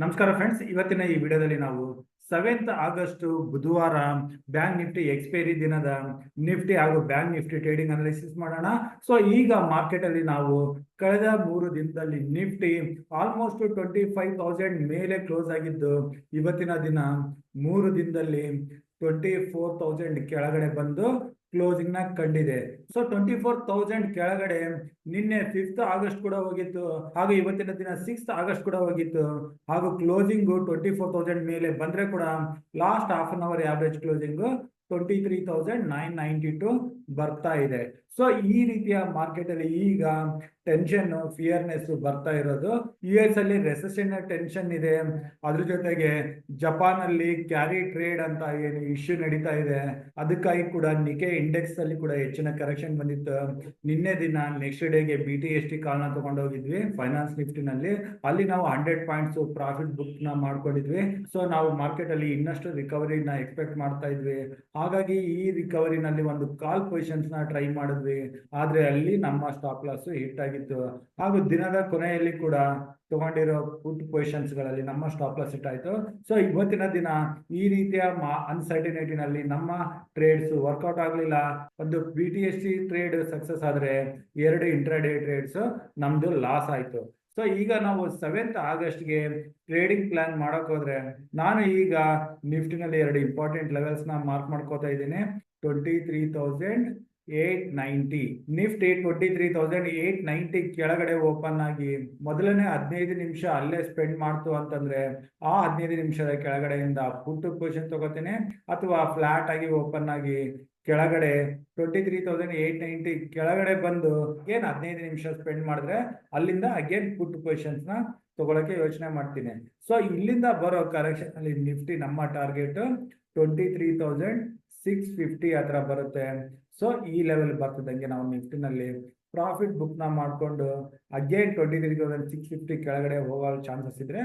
ನಮಸ್ಕಾರ ಫ್ರೆಂಡ್ಸ್, ಇವತ್ತಿನ ಈ ವಿಡಿಯೋದಲ್ಲಿ ನಾವು 7th ಆಗಸ್ಟ್ ಬುಧವಾರ ಬ್ಯಾಂಕ್ ನಿಫ್ಟಿ ಎಕ್ಸ್ಪೈರಿ ದಿನದ ನಿಫ್ಟಿ ಹಾಗೂ ಬ್ಯಾಂಕ್ ನಿಫ್ಟಿ ಟ್ರೇಡಿಂಗ್ ಅನಾಲಿಸಿಸ್ ಮಾಡೋಣ. ಸೊ ಈಗ ಮಾರ್ಕೆಟ್ ಅಲ್ಲಿ ನಾವು ಕಳೆದ 3 ದಿನದಲ್ಲಿ ನಿಫ್ಟಿ ಆಲ್ಮೋಸ್ಟ್ 25,000 ಮೇಲೆ ಕ್ಲೋಸ್ ಆಗಿದ್ದು, ಇವತ್ತಿನ ದಿನ 3 ದಿನದಲ್ಲಿ 24,000 ಕೆಳಗಡೆ ಬಂದು ಕ್ಲೋಸಿಂಗ್ ನ ಕಂಡಿದೆ. ಸೊ 24,000 ಕೆಳಗಡೆ ನಿನ್ನೆ 5th ಆಗಸ್ಟ್ ಕೂಡ ಹೋಗಿತ್ತು, ಹಾಗೂ ಇವತ್ತಿನ ದಿನ 6th ಆಗಸ್ಟ್ ಕೂಡ ಹೋಗಿತ್ತು. ಹಾಗೂ ಕ್ಲೋಸಿಂಗ್ 24,000 ಮೇಲೆ ಬಂದ್ರೆ ಕೂಡ last half an hour average closing 23,992 ಬರ್ತಾ ಇದೆ. ಸೊ ಈ ರೀತಿಯ ಮಾರ್ಕೆಟ್ ಅಲ್ಲಿ ಈಗ ಟೆನ್ಷನ್, ಫಿಯರ್ನೆಸ್ ಬರ್ತಾ ಇರೋದು. US ಅಲ್ಲಿ ರೆಸೆಷನ್ ಟೆನ್ಷನ್ ಇದೆ, ಅದ್ರ ಜೊತೆಗೆ ಜಪಾನ್ ಅಲ್ಲಿ ಕ್ಯಾರಿ ಟ್ರೇಡ್ ಅಂತ ಏನು ಇಶ್ಯೂ ನಡೀತಾ ಇದೆ, ಅದಕ್ಕಾಗಿ ಕೂಡ ನಿಕೆ ಇಂಡೆಕ್ಸ್ ಅಲ್ಲಿ ಕೂಡ ಹೆಚ್ಚಿನ ಕರೆಕ್ಷನ್ ಬಂದಿತ್ತು. ನಿನ್ನೆ ದಿನ ನೆಕ್ಸ್ಟ್ ಡೇಗೆ BTST ಕಾಲ್ನ ತಗೊಂಡೋಗಿದ್ವಿ ಫೈನಾನ್ಸ್ ನಿಫ್ಟಿನಲ್ಲಿ, ಅಲ್ಲಿ ನಾವು 100 ಪಾಯಿಂಟ್ಸ್ ಪ್ರಾಫಿಟ್ ಬುಕ್ ನ ಮಾಡ್ಕೊಂಡಿದ್ವಿ. ಸೊ ನಾವು ಮಾರ್ಕೆಟ್ ಅಲ್ಲಿ ಇನ್ನಷ್ಟು ರಿಕವರಿನ ಎಕ್ಸ್ಪೆಕ್ಟ್ ಮಾಡ್ತಾ ಇದ್ವಿ. ಹಾಗಾಗಿ ಈ ರಿಕವರಿನಲ್ಲಿ ಒಂದು ಕಾಲ್ ಪೊಸಿಷನ್ಸ್ ನ ಟ್ರೈ ಮಾಡಿದ್ವಿ, ಆದ್ರೆ ಅಲ್ಲಿ ನಮ್ಮ ಸ್ಟಾಪ್ ಲಾಸ್ ಹಿಟ್ ಆಗಿತ್ತು. ಹಾಗೂ ದಿನದ ಕೊನೆಯಲ್ಲಿ ಕೂಡ ತಗೊಂಡಿರೋ ಪುಟ್ ಪೊಸಿಷನ್ಸ್ ಗಳಲ್ಲಿ ನಮ್ಮ ಸ್ಟಾಪ್ ಲಾಸ್ ಹಿಟ್ ಆಯ್ತು. ಸೊ ಇವತ್ತಿನ ದಿನ ಈ ರೀತಿಯ ಅನ್ಸರ್ಟಿನಿಟಿನಲ್ಲಿ ನಮ್ಮ ಟ್ರೇಡ್ಸ್ ವರ್ಕೌಟ್ ಆಗ್ಲಿಲ್ಲ. ಒಂದು BTST ಟ್ರೇಡ್ ಸಕ್ಸಸ್ ಆದ್ರೆ 2 ಇಂಟ್ರಾಡೇ ಟ್ರೇಡ್ಸ್ ನಮ್ದು ಲಾಸ್ ಆಯ್ತು. ಸೊ ಈಗ ನಾವು 7th ಆಗಸ್ಟ್ಗೆ ಟ್ರೇಡಿಂಗ್ ಪ್ಲಾನ್ ಮಾಡಕ್ ಹೋದ್ರೆ, ನಾನು ಈಗ ನಿಫ್ಟಿನಲ್ಲಿ 2 ಇಂಪಾರ್ಟೆಂಟ್ ಲೆವೆಲ್ಸ್ ನ ಮಾರ್ಕ್ ಮಾಡ್ಕೋತಾ ಇದ್ದೀನಿ. 23,890 ನಿಫ್ಟಿ 23,890 ಕೆಳಗಡೆ ಓಪನ್ ಆಗಿ ಮೊದಲನೇ 15 ನಿಮಿಷ ಅಲ್ಲೇ ಸ್ಪೆಂಡ್ ಮಾಡ್ತು ಅಂತಂದ್ರೆ, ಆ 15 ನಿಮಿಷದ ಕೆಳಗಡೆಯಿಂದ ಪುಟ್ ಪೊಸಿಷನ್ ತಗೋತೀನಿ, ಅಥವಾ ಫ್ಲಾಟ್ ಆಗಿ ಓಪನ್ ಆಗಿ ಕೆಳಗಡೆ 23,890 ಕೆಳಗಡೆ ಬಂದು ಏನ್ 15 ನಿಮಿಷ ಸ್ಪೆಂಡ್ ಮಾಡಿದ್ರೆ ಅಲ್ಲಿಂದ ಅಗೇನ್ ಪುಟ್ ಪೊಸಿಷನ್ಸ್ ನ ತಗೊಳಕ್ಕೆ ಯೋಚನೆ ಮಾಡ್ತೀನಿ. ಸೊ ಇಲ್ಲಿಂದ ಬರೋ ಕರೆಕ್ಷನ್ ಅಲ್ಲಿ ನಿಫ್ಟಿ ನಮ್ಮ ಟಾರ್ಗೆಟ್ 23,650 ಹತ್ರ ಬರುತ್ತೆ. ಸೊ ಈ ಲೆವೆಲ್ ಬರ್ತದಂಗೆ ನಾವು ನಿಫ್ಟಿನಲ್ಲಿ ಪ್ರಾಫಿಟ್ ಬುಕ್ ನ ಮಾಡ್ಕೊಂಡು ಅಗೇನ್ 23,650 ಕೆಳಗಡೆ ಹೋಗೋ ಚಾನ್ಸಸ್ ಇದ್ರೆ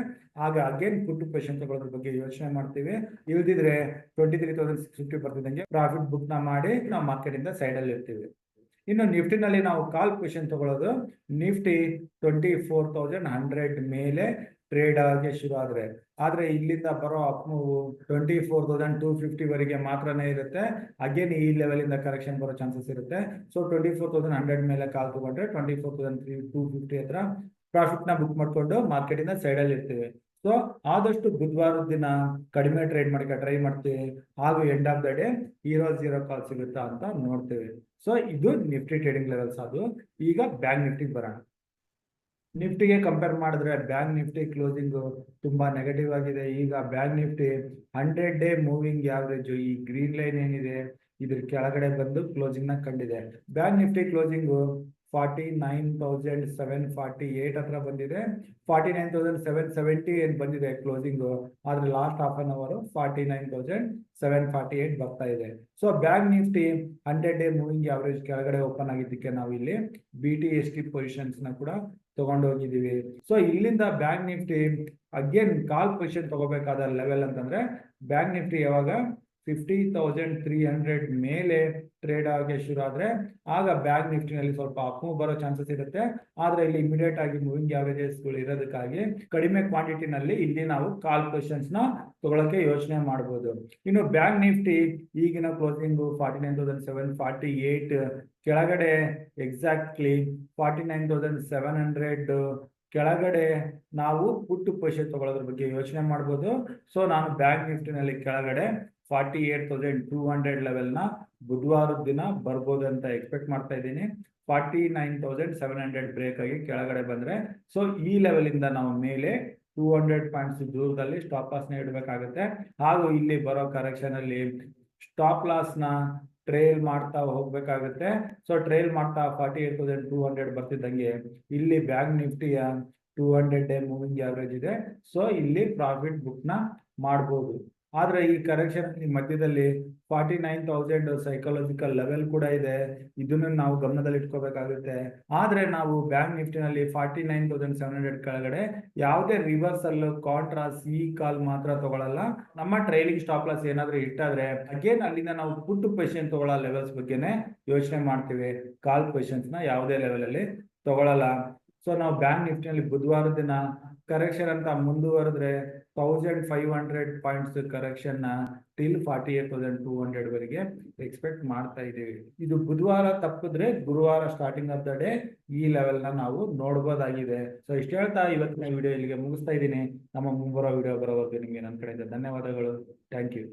ಆಗ ಅಗೇನ್ ಪುಟ್ ಪೊಸಿಷನ್ ತಗೊಳ್ಳೋದ್ರ ಬಗ್ಗೆ ಯೋಚನೆ ಮಾಡ್ತೀವಿ. ಇಲ್ದಿದ್ರೆ 23,650 ಬರ್ತಿದ್ದಂಗೆ ಪ್ರಾಫಿಟ್ ಬುಕ್ ನ ಮಾಡಿ ನಾವು ಮಾರ್ಕೆಟ್ ಇಂದ ಸೈಡ್ ಅಲ್ಲಿ ಇರ್ತೀವಿ. ಇನ್ನು ನಿಫ್ಟಿನಲ್ಲಿ ನಾವು ಕಾಲ್ ಪೊಸಿಷನ್ ತಗೊಳ್ಳೋದು, ನಿಫ್ಟಿ 24,100 ಮೇಲೆ ಟ್ರೇಡ್ ಆಗಿ ಶುರು ಆದ್ರೆ ಇಲ್ಲಿಂದ ಬರೋ ಅಪ್ ಮೂವ್ 24,250 ವರೆಗೆ ಮಾತ್ರನೇ ಇರುತ್ತೆ. ಅಗೇನ್ ಈ ಲೆವೆಲ್ ಇಂದ ಕರೆಕ್ಷನ್ ಬರೋ ಚಾನ್ಸಸ್ ಇರುತ್ತೆ. ಸೊ 24,100 ಮೇಲೆ ಕಾಲ್ ತಗೊಂಡ್ರೆ 24,250 ಹತ್ರ ಪ್ರಾಫಿಟ್ ನ ಬುಕ್ ಮಾಡ್ಕೊಂಡು ಮಾರ್ಕೆಟ್ ಇಂದ ಸೈಡ್ ಅಲ್ಲಿ ಇರ್ತೀವಿ. ಸೊ ಆದಷ್ಟು ಬುಧವಾರದ ದಿನ ಕಡಿಮೆ ಟ್ರೇಡ್ ಮಾಡಕ್ಕೆ ಟ್ರೈ ಮಾಡ್ತೀವಿ, ಹಾಗೂ end of the day zero ಕಾಲ್ ಸಿಗುತ್ತಾ ಅಂತ ನೋಡ್ತೀವಿ. ಸೊ ಇದು ನಿಫ್ಟಿ ಟ್ರೇಡಿಂಗ್ ಲೆವೆಲ್ಸ್. ಅದು ಈಗ ಬ್ಯಾಂಕ್ ನಿಫ್ಟಿಗೆ ಬರೋಣ. ನಿಫ್ಟಿಗೆ ಕಂಪೇರ್ ಮಾಡಿದ್ರೆ ಬ್ಯಾಂಕ್ ನಿಫ್ಟಿ ಕ್ಲೋಸಿಂಗ್ ತುಂಬಾ ನೆಗೆಟಿವ್ ಆಗಿದೆ. ಈಗ bank Nifty 100 day moving average ಈ ಗ್ರೀನ್ ಲೈನ್ ಏನಿದೆ ಇದ್ರ ಕೆಳಗಡೆ ಬಂದು ಕ್ಲೋಸಿಂಗ್ ನ ಕಂಡಿದೆ. ಬ್ಯಾಂಕ್ ನಿಫ್ಟಿ ಕ್ಲೋಸಿಂಗ್ 49,748 ಹತ್ರ ಬಂದಿದೆ. 49,770 ಏನ್ ಬಂದಿದೆ ಕ್ಲೋಸಿಂಗ್, ಆದ್ರೆ ಲಾಸ್ಟ್ ಹಾಫ್ ಅನ್ ಅವರ್ 49,748 ಬರ್ತಾ ಇದೆ. So bank Nifty 100 day moving average ಕೆಳಗಡೆ ಓಪನ್ ಆಗಿದ್ದಕ್ಕೆ ನಾವು ಇಲ್ಲಿ BTST ಪೊಸಿಷನ್ಸ್ ನ ಕೂಡ ತಗೊಂಡು ಹೋಗಿದ್ದೀವಿ. ಸೊ ಇಲ್ಲಿಂದ bank Nifty again call position ತಗೋಬೇಕಾದ ಲೆವೆಲ್ ಅಂತಂದ್ರೆ, ಬ್ಯಾಂಕ್ ನಿಫ್ಟಿ ಯಾವಾಗ 50,300 ಮೇಲೆ ಟ್ರೇಡ್ ಆಗಿ ಶುರು ಆದ್ರೆ ಆಗ ಬ್ಯಾಂಕ್ ನಿಫ್ಟಿನಲ್ಲಿ ಸ್ವಲ್ಪ ಅಪ್ ಮೂವ್ ಬರೋ ಚಾನ್ಸಸ್ ಇರುತ್ತೆ. ಆದ್ರೆ ಇಲ್ಲಿ ಇಮಿಡಿಯೇಟ್ ಆಗಿ ಮೂವಿಂಗ್ ಆವರೇಜಸ್ ಇರೋದಕ್ಕಾಗಿ ಕಡಿಮೆ ಕ್ವಾಂಟಿಟಿನಲ್ಲಿ ಇಲ್ಲಿ ನಾವು ಕಾಲ್ ಪೊಸಿಷನ್ಸ್ ನ ತಗೊಳಕ್ಕೆ ಯೋಚನೆ ಮಾಡಬಹುದು. ಇನ್ನು ಬ್ಯಾಂಕ್ ನಿಫ್ಟಿ ಈಗಿನ ಕ್ಲೋಸಿಂಗ್ 49,748 ಕೆಳಗಡೆ ಎಕ್ಸಾಕ್ಟ್ಲಿ 49,700 ಕೆಳಗಡೆ ನಾವು ಪುಟ್ ಪೊಸಿಷನ್ ತಗೊಳ್ಳೋದ್ರ ಬಗ್ಗೆ ಯೋಚನೆ ಮಾಡಬಹುದು. ಸೊ ನಾನು ಬ್ಯಾಂಕ್ ನಿಫ್ಟಿನಲ್ಲಿ ಕೆಳಗಡೆ 48,200 ಲೆವೆಲ್ ನ ಬುಧವಾರದ ದಿನ ಬರ್ಬೋದು ಅಂತ ಎಕ್ಸ್ಪೆಕ್ಟ್ ಮಾಡ್ತಾ ಇದ್ದೀನಿ. 49,700 ಬ್ರೇಕ್ ಆಗಿ ಕೆಳಗಡೆ ಬಂದ್ರೆ, ಸೊ ಈ ಲೆವೆಲ್ ಇಂದ ನಾವು ಮೇಲೆ 200 ಪಾಯಿಂಟ್ಸ್ ದೂರದಲ್ಲಿ ಸ್ಟಾಪ್ ಲಾಸ್ ನ ಇಡಬೇಕಾಗುತ್ತೆ. ಹಾಗೂ ಇಲ್ಲಿ ಬರೋ ಕರೆಕ್ಷನ್ ಅಲ್ಲಿ ಸ್ಟಾಪ್ ಲಾಸ್ ನ ಟ್ರೇಲ್ ಮಾಡ್ತಾ ಹೋಗ್ಬೇಕಾಗುತ್ತೆ. ಸೊ ಟ್ರೇಲ್ ಮಾಡ್ತಾ 48,200 ಬರ್ತಿದ್ದಂಗೆ ಇಲ್ಲಿ ಬ್ಯಾಂಕ್ ನಿಫ್ಟಿಯ 200 ಡೇ ಮೂವಿಂಗ್ ಆವರೇಜ್ ಇದೆ. ಸೊ ಇಲ್ಲಿ ಪ್ರಾಫಿಟ್ ಬುಕ್ ನ ಮಾಡಬಹುದು. ಆದ್ರೆ ಈ ಕರೆಕ್ಷನ್ ಮಧ್ಯದಲ್ಲಿ 49,000 ಸೈಕಾಲಜಿಕಲ್ ಲೆವೆಲ್ ಕೂಡ ಇದೆ, ಇದನ್ನು ನಾವು ಗಮನದಲ್ಲಿ ಇಟ್ಕೋಬೇಕಾಗುತ್ತೆ. ಆದ್ರೆ ನಾವು ಬ್ಯಾಂಕ್ ನಿಫ್ಟಿನಲ್ಲಿ 49,700 ಕೆಳಗಡೆ ಯಾವುದೇ ರಿವರ್ಸಲ್ ಕಾಂಟ್ರಾ ಸಿ ಕಾಲ್ ಮಾತ್ರ ತಗೊಳ್ಳಲ್ಲ. ನಮ್ಮ ಟ್ರೈಲಿಂಗ್ ಸ್ಟಾಪ್ ಲಾಸ್ ಏನಾದ್ರೂ ಇಟ್ಟಾದ್ರೆ ಅಗೇನ್ ಅಲ್ಲಿಂದ ನಾವು ಪುಟ್ ಪೊಸಿಷನ್ ತಗೊಳ್ಳೋ ಲೆವೆಲ್ಸ್ ಬಗ್ಗೆನೆ ಯೋಚನೆ ಮಾಡ್ತೀವಿ. ಕಾಲ್ ಪೊಸಿಷನ್ಸ್ ನ ಯಾವುದೇ ಲೆವೆಲ್ ಅಲ್ಲಿ ತಗೊಳ್ಳಲ್ಲ. ಸೊ ನಾವು ಬ್ಯಾಂಕ್ ನಿಫ್ಟಿನಲ್ಲಿ ಬುಧವಾರ ದಿನ ಕರೆಕ್ಷನ್ ಅಂತ ಮುಂದುವರೆದ್ರೆ 1500 ಪಾಯಿಂಟ್ಸ್ ಕರೆಕ್ಷನ್ ಟಿಲ್ 48,200 ವರೆಗೆ ಎಕ್ಸ್ಪೆಕ್ಟ್ ಮಾಡ್ತಾ ಇದ್ದೀವಿ. ಇದು ಬುಧವಾರ ತಪ್ಪಿದ್ರೆ ಗುರುವಾರ ಸ್ಟಾರ್ಟಿಂಗ್ ಆಫ್ ದ ಡೇ ಈ ಲೆವೆಲ್ ನ ನಾವು ನೋಡ್ಬೋದಾಗಿದೆ. ಸೊ ಇಷ್ಟು ಹೇಳ್ತಾ ಇವತ್ತಿನ ವಿಡಿಯೋ ಇಲ್ಲಿಗೆ ಮುಗಿಸ್ತಾ ಇದ್ದೀನಿ. ನಮ್ಮ ಮುಂಬರೋ ವಿಡಿಯೋ ಬರೋವರೆಗೂ ನಿಮಗೆ ನನ್ನ ಕಡೆಯಿಂದ ಧನ್ಯವಾದಗಳು. Thank you.